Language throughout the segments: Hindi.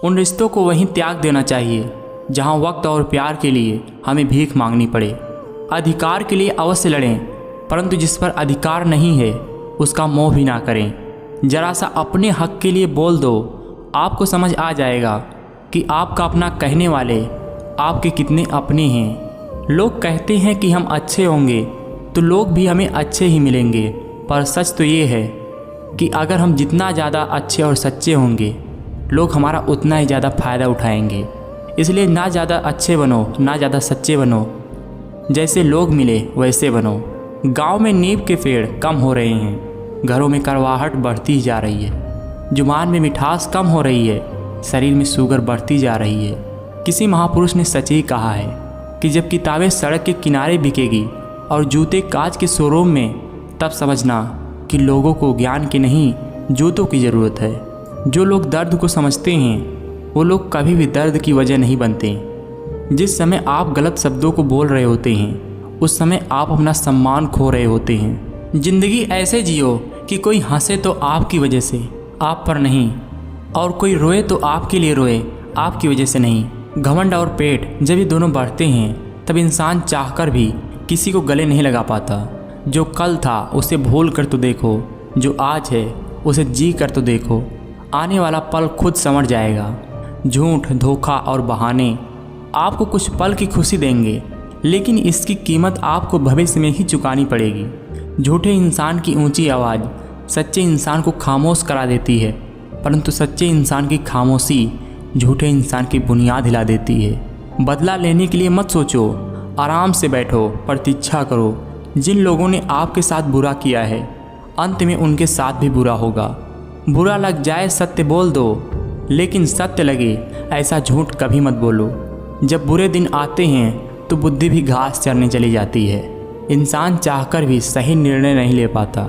उन रिश्तों को वहीं त्याग देना चाहिए जहां वक्त और प्यार के लिए हमें भीख मांगनी पड़े। अधिकार के लिए अवश्य लड़ें, परंतु जिस पर अधिकार नहीं है उसका मोह भी ना करें। जरा सा अपने हक के लिए बोल दो, आपको समझ आ जाएगा कि आपका अपना कहने वाले आपके कितने अपने हैं। लोग कहते हैं कि हम अच्छे होंगे तो लोग भी हमें अच्छे ही मिलेंगे, पर सच तो ये है कि अगर हम जितना ज़्यादा अच्छे और सच्चे होंगे लोग हमारा उतना ही ज़्यादा फ़ायदा उठाएंगे। इसलिए ना ज़्यादा अच्छे बनो ना ज़्यादा सच्चे बनो, जैसे लोग मिले वैसे बनो। गांव में नीम के पेड़ कम हो रहे हैं, घरों में कड़वाहट बढ़ती ही जा रही है। जुबान में मिठास कम हो रही है, शरीर में शुगर बढ़ती जा रही है। किसी महापुरुष ने सच ही कहा है कि जब किताबें सड़क के किनारे बिकेगी और जूते कांच के शोरूम में, तब समझना कि लोगों को ज्ञान की नहीं जूतों की ज़रूरत है। जो लोग दर्द को समझते हैं वो लोग कभी भी दर्द की वजह नहीं बनते। जिस समय आप गलत शब्दों को बोल रहे होते हैं उस समय आप अपना सम्मान खो रहे होते हैं। ज़िंदगी ऐसे जियो कि कोई हंसे तो आपकी वजह से, आप पर नहीं, और कोई रोए तो आपके लिए रोए, आपकी वजह से नहीं। घमंड और पेट जब ये दोनों बढ़ते हैं तब इंसान चाहकर भी किसी को गले नहीं लगा पाता। जो कल था उसे भूल कर तो देखो, जो आज है उसे जी कर तो देखो। आने वाला पल खुद समझ जाएगा। झूठ, धोखा और बहाने आपको कुछ पल की खुशी देंगे, लेकिन इसकी कीमत आपको भविष्य में ही चुकानी पड़ेगी। झूठे इंसान की ऊंची आवाज़ सच्चे इंसान को खामोश करा देती है, परंतु सच्चे इंसान की खामोशी झूठे इंसान की बुनियाद हिला देती है। बदला लेने के लिए मत सोचो, आराम से बैठो, प्रतीक्षा करो। जिन लोगों ने आपके साथ बुरा किया है अंत में उनके साथ भी बुरा होगा। बुरा लग जाए सत्य बोल दो, लेकिन सत्य लगे ऐसा झूठ कभी मत बोलो। जब बुरे दिन आते हैं तो बुद्धि भी घास चरने चली जाती है। इंसान चाहकर भी सही निर्णय नहीं ले पाता,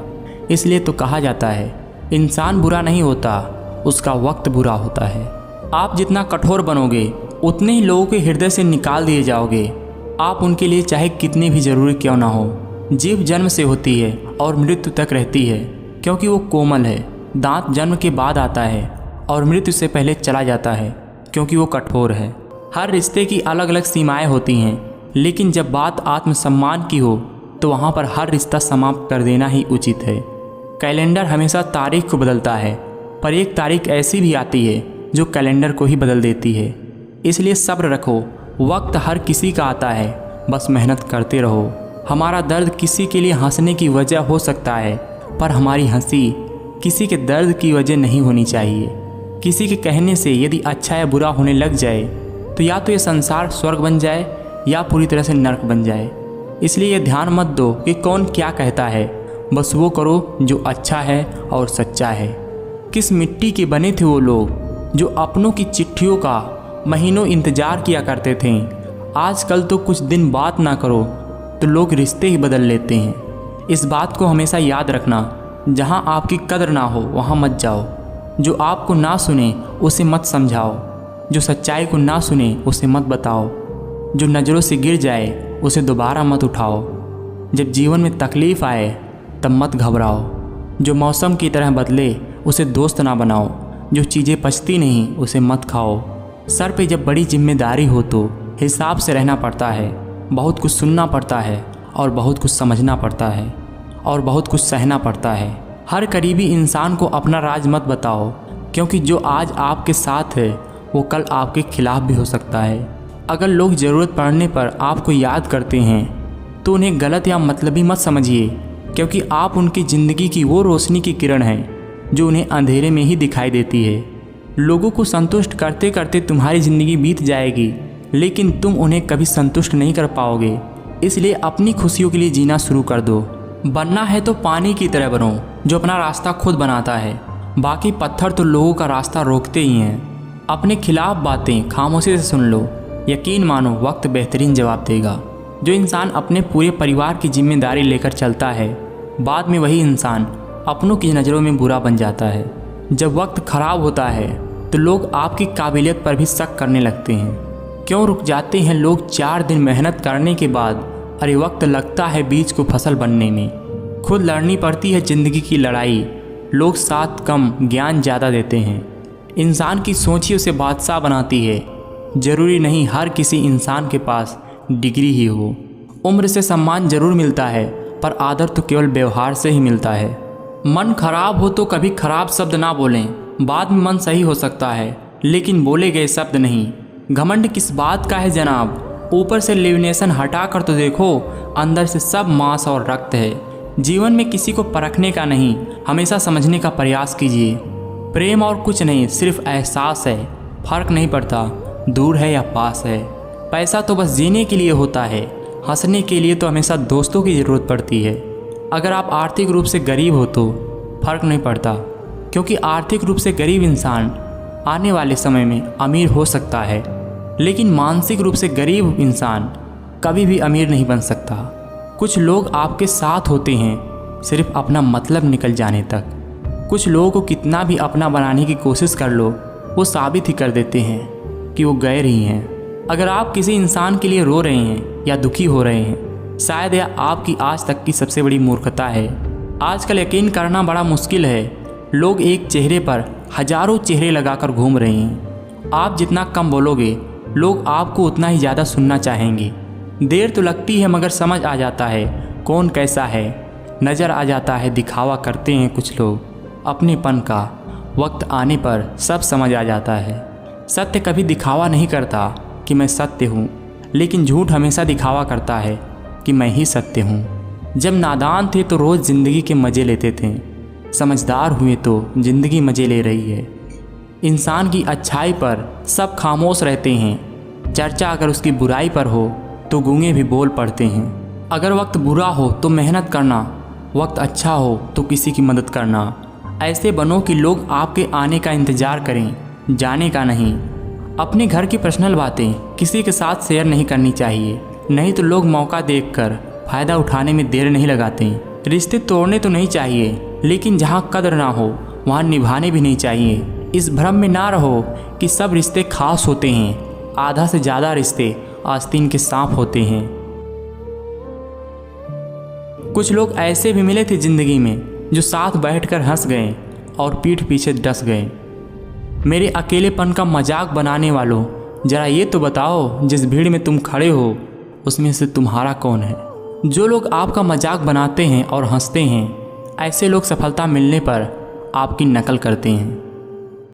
इसलिए तो कहा जाता है इंसान बुरा नहीं होता, उसका वक्त बुरा होता है। आप जितना कठोर बनोगे उतने ही लोगों के हृदय से निकाल दिए जाओगे। आप उनके लिए चाहे कितने भी ज़रूरी क्यों ना हो। जीभ जन्म से होती है और मृत्यु तक रहती है क्योंकि वो कोमल है। दांत जन्म के बाद आता है और मृत्यु से पहले चला जाता है क्योंकि वो कठोर है। हर रिश्ते की अलग अलग सीमाएं होती हैं, लेकिन जब बात आत्मसम्मान की हो तो वहाँ पर हर रिश्ता समाप्त कर देना ही उचित है। कैलेंडर हमेशा तारीख को बदलता है, पर एक तारीख ऐसी भी आती है जो कैलेंडर को ही बदल देती है। इसलिए सब्र रखो, वक्त हर किसी का आता है, बस मेहनत करते रहो। हमारा दर्द किसी के लिए हंसने की वजह हो सकता है, पर हमारी हंसी किसी के दर्द की वजह नहीं होनी चाहिए। किसी के कहने से यदि अच्छा या बुरा होने लग जाए तो या तो ये संसार स्वर्ग बन जाए या पूरी तरह से नर्क बन जाए। इसलिए ये ध्यान मत दो कि कौन क्या कहता है, बस वो करो जो अच्छा है और सच्चा है। किस मिट्टी के बने थे वो लोग जो अपनों की चिट्ठियों का महीनों इंतज़ार किया करते थे। आजकल तो कुछ दिन बात ना करो तो लोग रिश्ते ही बदल लेते हैं। इस बात को हमेशा याद रखना, जहाँ आपकी कदर ना हो वहाँ मत जाओ। जो आपको ना सुने उसे मत समझाओ, जो सच्चाई को ना सुने उसे मत बताओ, जो नज़रों से गिर जाए उसे दोबारा मत उठाओ। जब जीवन में तकलीफ़ आए तब मत घबराओ। जो मौसम की तरह बदले उसे दोस्त ना बनाओ, जो चीज़ें पचती नहीं उसे मत खाओ। सर पे जब बड़ी जिम्मेदारी हो तो हिसाब से रहना पड़ता है। बहुत कुछ सुनना पड़ता है और बहुत कुछ समझना पड़ता है और बहुत कुछ सहना पड़ता है। हर करीबी इंसान को अपना राज मत बताओ, क्योंकि जो आज आपके साथ है वो कल आपके खिलाफ भी हो सकता है। अगर लोग ज़रूरत पड़ने पर आपको याद करते हैं तो उन्हें गलत या मतलबी मत समझिए, क्योंकि आप उनकी ज़िंदगी की वो रोशनी की किरण हैं जो उन्हें अंधेरे में ही दिखाई देती है। लोगों को संतुष्ट करते करते तुम्हारी ज़िंदगी बीत जाएगी, लेकिन तुम उन्हें कभी संतुष्ट नहीं कर पाओगे। इसलिए अपनी खुशियों के लिए जीना शुरू कर दो। बनना है तो पानी की तरह बनो जो अपना रास्ता खुद बनाता है। बाकी पत्थर तो लोगों का रास्ता रोकते ही हैं। अपने खिलाफ बातें खामोशी से सुन लो, यकीन मानो वक्त बेहतरीन जवाब देगा। जो इंसान अपने पूरे परिवार की जिम्मेदारी लेकर चलता है, बाद में वही इंसान अपनों की नज़रों में बुरा बन जाता है। जब वक्त ख़राब होता है तो लोग आपकी काबिलियत पर भी शक करने लगते हैं। क्यों रुक जाते हैं लोग 4 दिन मेहनत करने के बाद? अरे वक्त लगता है बीज को फसल बनने में। खुद लड़नी पड़ती है ज़िंदगी की लड़ाई। लोग साथ कम ज्ञान ज़्यादा देते हैं, इंसान की सोच ही उसे बादशाह बनाती है। ज़रूरी नहीं हर किसी इंसान के पास डिग्री ही हो। उम्र से सम्मान जरूर मिलता है, पर आदर तो केवल व्यवहार से ही मिलता है। मन खराब हो तो कभी खराब शब्द ना बोलें। बाद में मन सही हो सकता है, लेकिन बोले गए शब्द नहीं। घमंड किस बात का है जनाब? ऊपर से लेमिनेशन हटा कर तो देखो, अंदर से सब मांस और रक्त है। जीवन में किसी को परखने का नहीं, हमेशा समझने का प्रयास कीजिए। प्रेम और कुछ नहीं, सिर्फ एहसास है। फर्क नहीं पड़ता दूर है या पास है। पैसा तो बस जीने के लिए होता है, हंसने के लिए तो हमेशा दोस्तों की ज़रूरत पड़ती है। अगर आप आर्थिक रूप से गरीब हो तो फर्क नहीं पड़ता, क्योंकि आर्थिक रूप से गरीब इंसान आने वाले समय में अमीर हो सकता है, लेकिन मानसिक रूप से गरीब इंसान कभी भी अमीर नहीं बन सकता। कुछ लोग आपके साथ होते हैं सिर्फ अपना मतलब निकल जाने तक। कुछ लोगों को कितना भी अपना बनाने की कोशिश कर लो, वो साबित ही कर देते हैं कि वो गैर ही हैं। अगर आप किसी इंसान के लिए रो रहे हैं या दुखी हो रहे हैं, शायद यह आपकी आज तक की सबसे बड़ी मूर्खता है। आजकल यकीन करना बड़ा मुश्किल है। लोग एक चेहरे पर हजारों चेहरे लगाकर घूम रहे हैं। आप जितना कम बोलोगे, लोग आपको उतना ही ज़्यादा सुनना चाहेंगे। देर तो लगती है, मगर समझ आ जाता है कौन कैसा है। नज़र आ जाता है दिखावा करते हैं कुछ लोग अपनेपन का। वक्त आने पर सब समझ आ जाता है। सत्य कभी दिखावा नहीं करता कि मैं सत्य हूँ, लेकिन झूठ हमेशा दिखावा करता है कि मैं ही सत्य हूँ। जब नादान थे तो रोज़ ज़िंदगी के मज़े लेते थे, समझदार हुए तो ज़िंदगी मज़े ले रही है। इंसान की अच्छाई पर सब खामोश रहते हैं, चर्चा अगर उसकी बुराई पर हो तो गूंगे भी बोल पड़ते हैं। अगर वक्त बुरा हो तो मेहनत करना, वक्त अच्छा हो तो किसी की मदद करना। ऐसे बनो कि लोग आपके आने का इंतज़ार करें, जाने का नहीं। अपने घर की पर्सनल बातें किसी के साथ शेयर नहीं करनी चाहिए, नहीं तो लोग मौका देखकर फ़ायदा उठाने में देर नहीं लगाते। रिश्ते तोड़ने तो नहीं चाहिए, लेकिन जहाँ कदर ना हो वहाँ निभाने भी नहीं चाहिए। इस भ्रम में ना रहो कि सब रिश्ते खास होते हैं। आधा से ज़्यादा रिश्ते आस्तीन के सांप होते हैं। कुछ लोग ऐसे भी मिले थे ज़िंदगी में जो साथ बैठकर हंस गए और पीठ पीछे डस गए। मेरे अकेलेपन का मजाक बनाने वालों, ज़रा ये तो बताओ, जिस भीड़ में तुम खड़े हो उसमें से तुम्हारा कौन है? जो लोग आपका मजाक बनाते हैं और हंसते हैं, ऐसे लोग सफलता मिलने पर आपकी नकल करते हैं।